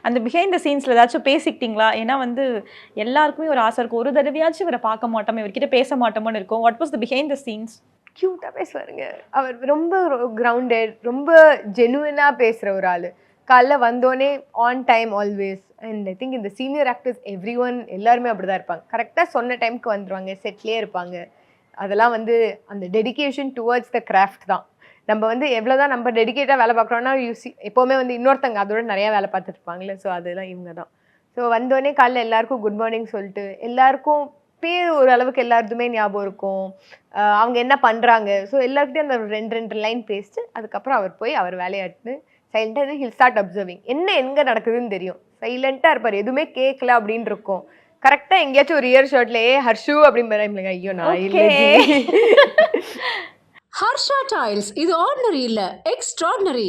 அந்த behind the சீன்ஸ்ல ஏதாச்சும் பேசிக்கிட்டீங்களா? ஏன்னா வந்து எல்லாருக்குமே ஒரு ஆசை இருக்கும். ஒரு தடவையாச்சும் இவரை பார்க்க மாட்டோம், இவர்கிட்ட பேச மாட்டோமோன்னு இருக்கும். What was the behind the scenes? கியூட்டா பேசுவாருங்க. அவர் ரொம்ப கிரவுண்டட், ரொம்ப ஜெனுவினா பேசுற ஒரு ஆளு. காலைல வந்தோடனே on time always. And I think இந்த சீனியர் ஆக்டர்ஸ் எவ்ரி ஒன் எல்லாருமே அப்படிதான் இருப்பாங்க. கரெக்டாக சொன்ன டைமுக்கு வந்துடுவாங்க, செட்லேயே இருப்பாங்க. அதெல்லாம் வந்து அந்த டெடிகேஷன் டுவர்ட்ஸ் த கிராஃப்ட் தான். நம்ம வந்து எவ்வளோதான் நம்ம டெடிகேட்டாக வேலை பார்க்குறோன்னா எப்போவுமே வந்து இன்னொருத்தங்க அதோட நிறையா வேலை பார்த்துட்டு இருப்பாங்களே. ஸோ அதெல்லாம் இவங்க தான். ஸோ வந்தோடனே காலைல எல்லாருக்கும் குட் மார்னிங் சொல்லிட்டு எல்லாருக்கும் பேர் ஒரு அளவுக்கு எல்லாருக்குமே ஞாபகம் இருக்கும். அவங்க என்ன பண்ணுறாங்க, ஸோ எல்லாருக்கிட்டையும் அந்த 2 லைன் பேசிட்டு அதுக்கப்புறம் அவர் போய் அவர் வேலையாட்டுன்னு சைலண்டாக ஹில் ஸ்டார்ட் அப்சர்விங். என்ன எங்கே நடக்குதுன்னு தெரியும். சைலண்ட்டாக இருப்பார், எதுவுமே கேட்கல அப்படின்னு இருக்கும். கரெக்டாக எங்கேயாச்சும் ஒரு இயர் ஷர்ட்ல ஹர்ஷு அப்படின்னு ஐயோ நான் இல்லை. ஹர்ஷா டைல்ஸ் இது ஆர்டினரி இல்ல, எக்ஸ்ட்ராடினரி.